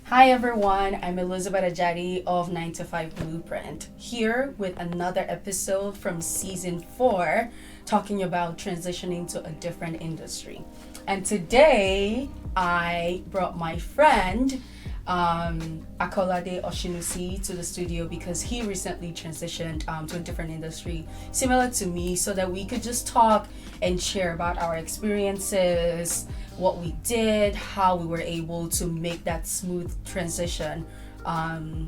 Hi everyone, I'm Elizabeth Ajadi of 9 to 5 Blueprint, here with another episode from season 4, talking about transitioning to a different industry. And today, I brought my friend, Akolade Oshinusi, to the studio because he recently transitioned to a different industry similar to me, so that we could just talk and share about our experiences, what we did, how we were able to make that smooth transition.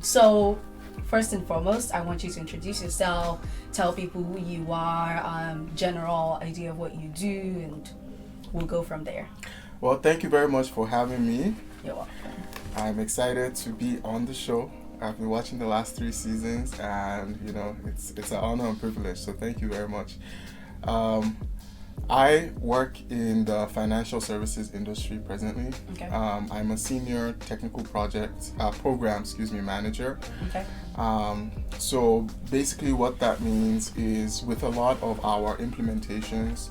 So first and foremost, I want you to introduce yourself, tell people who you are, general idea of what you do, and we'll go from there. Well, thank you very much for having me. You're welcome. I'm excited to be on the show. I've been watching the last 3 seasons, and it's an honor and privilege. So thank you very much. I work in the financial services industry presently. Okay. I'm a senior technical program manager. Okay. So basically, what that means is with a lot of our implementations.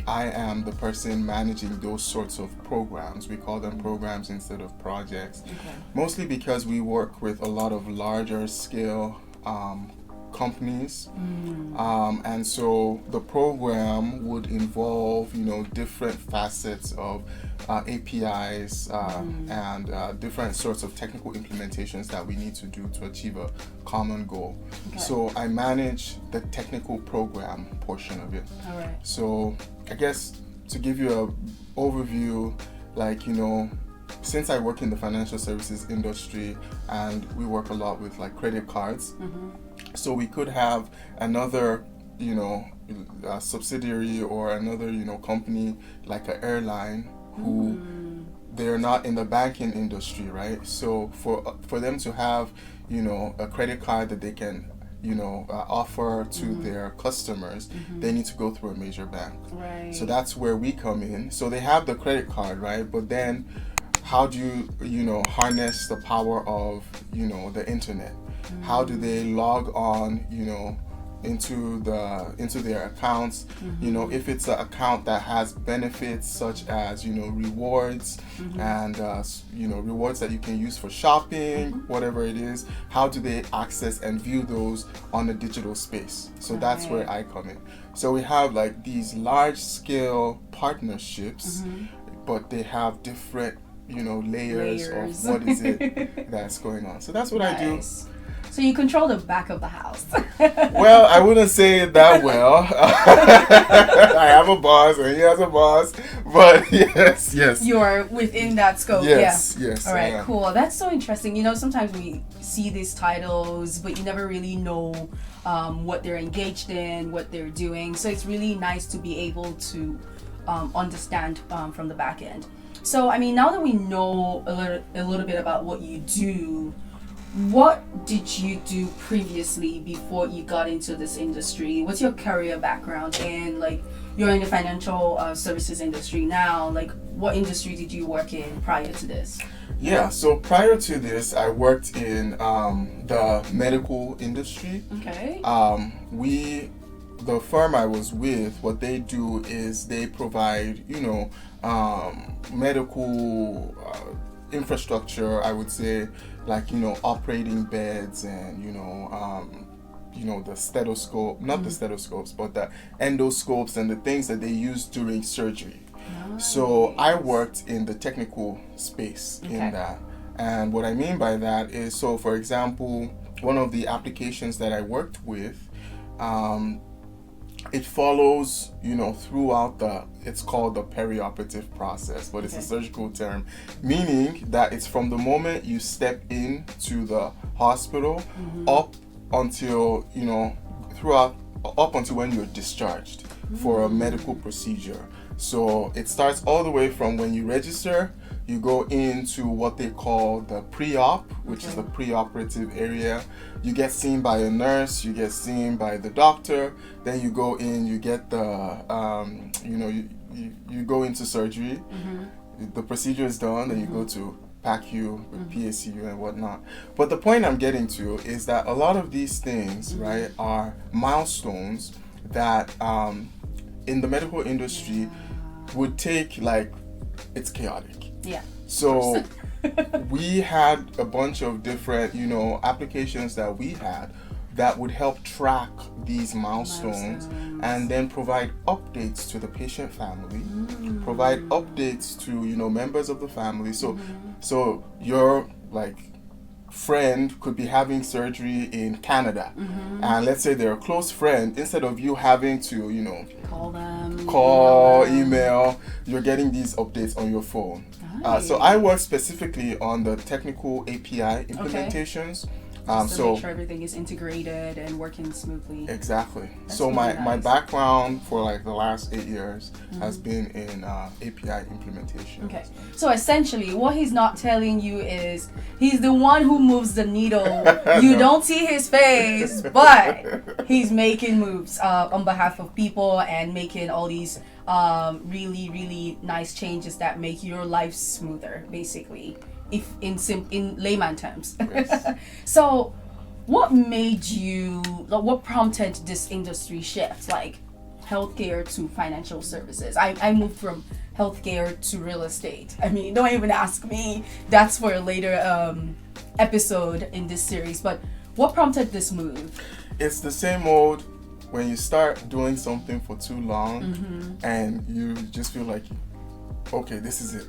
I am the person managing those sorts of programs. We call them programs instead of projects. Okay. Mostly because we work with a lot of larger scale companies. And so the program would involve, different facets of APIs and different sorts of technical implementations that we need to do to achieve a common goal. Okay. So I manage the technical program portion of it. All right. So I guess to give you an overview, since I work in the financial services industry and we work a lot with credit cards, so we could have another, subsidiary or another, company like an airline who they're not in the banking industry, right? So for them to have, a credit card that they can offer to their customers, they need to go through a major bank. Right. So that's where we come in. So they have the credit card, right? But then how do you, harness the power of, the internet? How do they log on, into their accounts? If it's an account that has benefits such as, rewards and, rewards that you can use for shopping, whatever it is, how do they access and view those on the digital space? So that's where I come in. So we have these large scale partnerships, but they have different, layers of what is it that's going on. So that's what I do. So you control the back of the house. Well, I wouldn't say it that well. I have a boss and he has a boss, but yes. You're within that scope. Yes. All right, cool. That's so interesting. Sometimes we see these titles, but you never really know what they're engaged in, what they're doing. So it's really nice to be able to understand from the back end. So, now that we know a little bit about what you do, what did you do previously before you got into this industry? What's your career background? And you're in the financial services industry now. What industry did you work in prior to this? Yeah, so prior to this, I worked in the medical industry. Okay. The firm I was with, what they do is they provide, medical infrastructure, I would say, operating beds and, the stethoscope, not the stethoscopes, but the endoscopes and the things that they use during surgery. Nice. So I worked in the technical space in that. And what I mean by that is, so for example, one of the applications that I worked with, it follows, throughout it's called the perioperative process, but it's a surgical term, meaning that it's from the moment you step into the hospital up until, up until when you're discharged for a medical procedure. So it starts all the way from when you register, you go into what they call the pre-op, which is the pre-operative area. You get seen by a nurse, you get seen by the doctor, then you go in, you get the, you go into surgery, the procedure is done, then you go to PACU with PACU and whatnot. But the point I'm getting to is that a lot of these things, right, are milestones that in the medical industry would take, it's chaotic. Yeah. So we had a bunch of different, applications that we had that would help track these milestones and then provide updates to the patient family, provide updates to, members of the family. So your friend could be having surgery in Canada, and let's say they're a close friend. Instead of you having to, call them, email, you're getting these updates on your phone. So I work specifically on the technical API implementations. Just to make sure everything is integrated and working smoothly. Exactly. That's so really my nice. background for the last 8 years has been in API implementation. Okay. So essentially, what he's not telling you is he's the one who moves the needle. You don't see his face, but he's making moves on behalf of people and making all these really, really nice changes that make your life smoother, basically. If in layman terms. Yes. So what prompted this industry shift, like healthcare to financial services? I moved from healthcare to real estate. I mean, don't even ask me, that's for a later episode in this series. But what prompted this move? It's the same old, when you start doing something for too long and you just feel like, okay, this is it.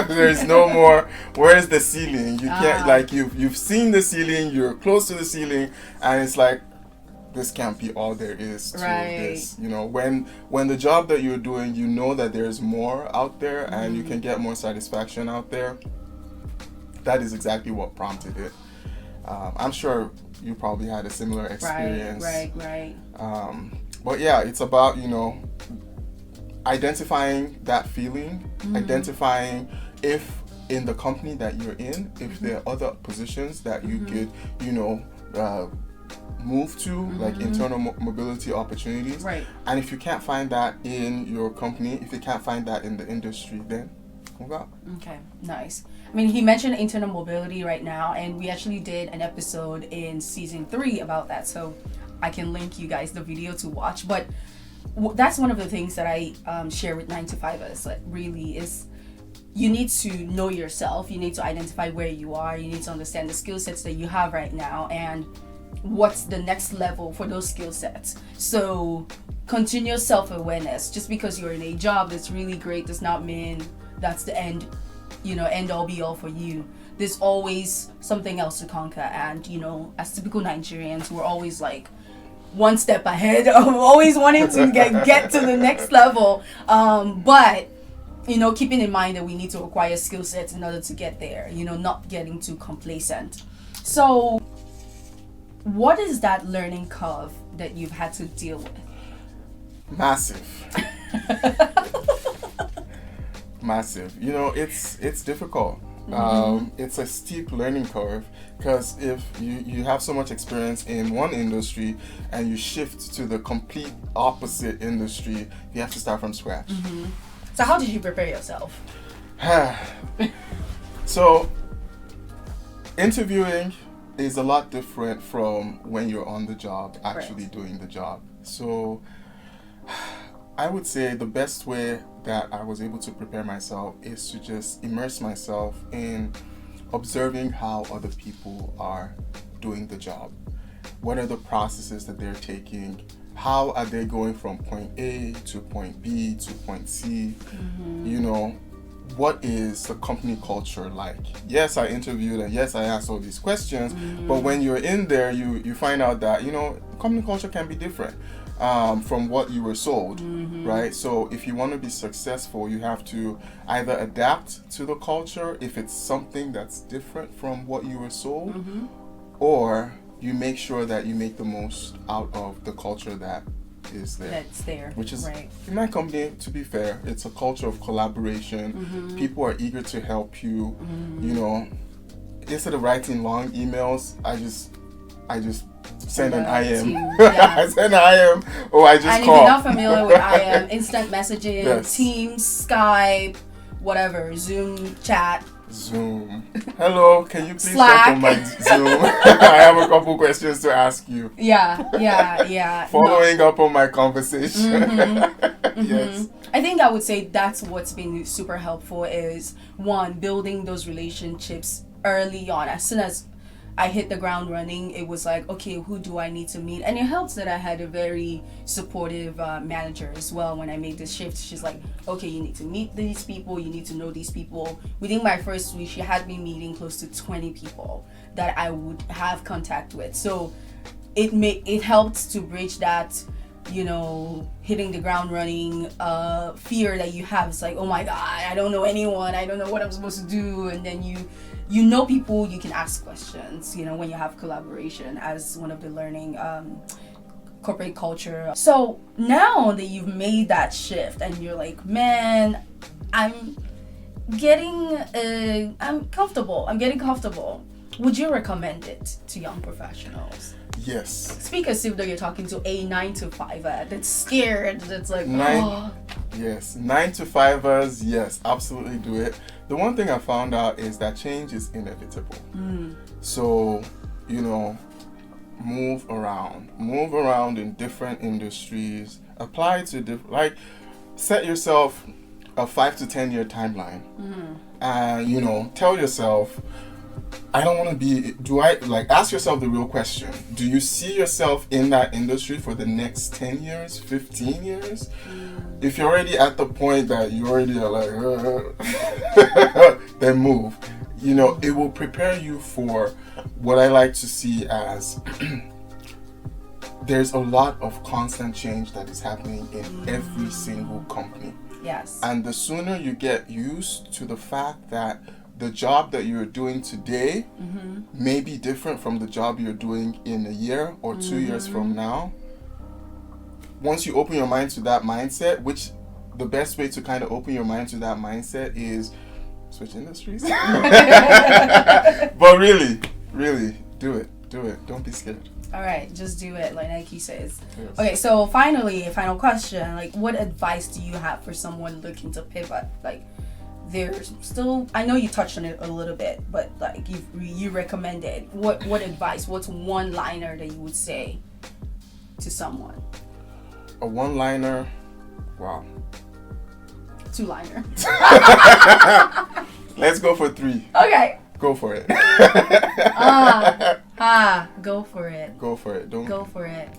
There's no more. Where's the ceiling? You can't, you've seen the ceiling, you're close to the ceiling, and it's like, this can't be all there is to this. When the job that you're doing, you know that there's more out there and you can get more satisfaction out there. That is exactly what prompted it. I'm sure you probably had a similar experience. Right. But yeah, it's about, identifying that feeling, identifying if in the company that you're in, if there are other positions that you could, move to, like internal mobility opportunities. Right. And if you can't find that in your company, if you can't find that in the industry, then move out. Okay, nice. I mean, he mentioned internal mobility right now, and we actually did an episode in season 3 about that, so I can link you guys the video to watch. But that's one of the things that I share with 9-to-5ers, really is you need to know yourself, you need to identify where you are, you need to understand the skill sets that you have right now and what's the next level for those skill sets. So continuous self-awareness. Just because you're in a job that's really great does not mean that's the end all be all for you. There's always something else to conquer, and as typical Nigerians, we're always one step ahead of always wanting to get to the next level, but keeping in mind that we need to acquire skill sets in order to get there, not getting too complacent. So what is that learning curve that you've had to deal with? Massive. It's difficult. It's a steep learning curve, because if you have so much experience in one industry and you shift to the complete opposite industry, you have to start from scratch. So how did you prepare yourself? So interviewing is a lot different from when you're on the job, actually doing the job. So I would say the best way that I was able to prepare myself is to just immerse myself in observing how other people are doing the job. What are the processes that they're taking? How are they going from point A to point B to point C? What is the company culture like? Yes, I interviewed and yes, I asked all these questions, but when you're in there, you find out that, company culture can be different from what you were sold, right? So if you want to be successful, you have to either adapt to the culture if it's something that's different from what you were sold, or you make sure that you make the most out of the culture that is there. That's there. Which is, in my company, to be fair, it's a culture of collaboration. People are eager to help you. Instead of writing long emails, I just send an IM. I send an IM, or I just call. And if you're not familiar with IM, instant messaging, Teams, Skype, whatever, Zoom, chat. Zoom. Hello, can you please Slack. check on my Zoom? I have a couple questions to ask you. Yeah. Following up on my conversation. Yes. I think I would say that's what's been super helpful is one, building those relationships early on. As soon as I hit the ground running, it was like, okay, who do I need to meet? And it helps that I had a very supportive manager as well. When I made this shift, she's like, okay, you need to meet these people, you need to know these people. Within my first week, she had me meeting close to 20 people that I would have contact with. So it helped to bridge that, you know, hitting the ground running fear that you have. It's like, oh my God, I don't know anyone, I don't know what I'm supposed to do. And then you know people, you can ask questions, you know, when you have collaboration as one of the learning corporate culture. So now that you've made that shift and you're like, man, I'm getting comfortable. Would you recommend it to young professionals? Yes. Speak as if though you're talking to a 9-to-5er that's scared, that's like, Yes, 9-to-5ers, yes, absolutely do it. The one thing I found out is that change is inevitable. So, you know, move around in different industries, apply to like set yourself a 5 to 10 year timeline. And, you know, tell yourself, I don't want to be, ask yourself the real question. Do you see yourself in that industry for the next 10 years, 15 years? If you're already at the point that you already are like, then move. You know, it will prepare you for what I like to see as there's a lot of constant change that is happening in every single company. Yes. And the sooner you get used to the fact that the job that you're doing today may be different from the job you're doing in a year or 2 years from now. Once you open your mind to that mindset, which the best way to kind of open your mind to that mindset is switch industries. But really, do it. Don't be scared. All right, just do it, like Nike says. Yes. Okay, so finally, a final question. Like, what advice do you have for someone looking to pivot? Like, there's still, I know you touched on it a little bit, but like you recommended. What advice? What's one liner that you would say to someone? A one-liner, wow. 2-liner. Let's go for 3. Okay. Go for it. Go for it. Go for it. Don't go for it.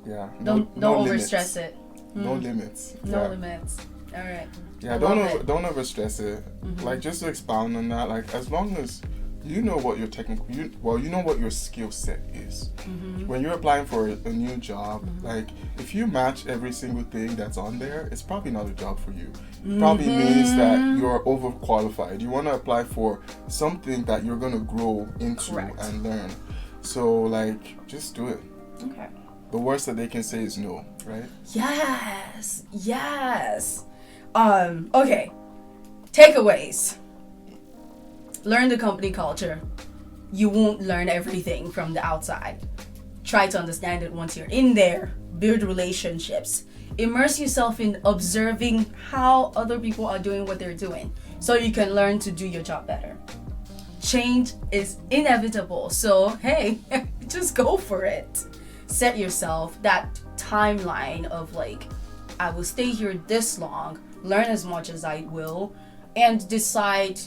Yeah. Don't overstress it. No limits. No limits. All right. Yeah, don't overstress it. Like, just to expound on that, like, as long as you know what your you know what your skill set is. When you're applying for a new job, like, if you match every single thing that's on there, it's probably not a job for you. It probably means that you're overqualified. You want to apply for something that you're going to grow into and learn. So, like, just do it. Okay. The worst that they can say is no, right? Yes. Okay. Takeaways. Learn the company culture. You won't learn everything from the outside. Try to understand it once you're in there. Build relationships. Immerse yourself in observing how other people are doing what they're doing so you can learn to do your job better. Change is inevitable, so hey, just go for it. Set yourself that timeline of like, I will stay here this long, learn as much as I will, and decide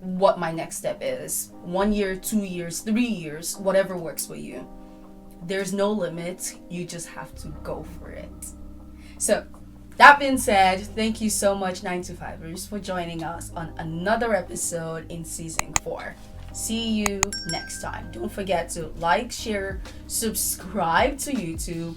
what my next step is. 1 year, 2 years, 3 years, whatever works for you. There's no limit. You just have to go for it. So, that being said, thank you so much, 9-to-5ers, for joining us on another episode in season 4. See you next time. Don't forget to like, share, subscribe to YouTube.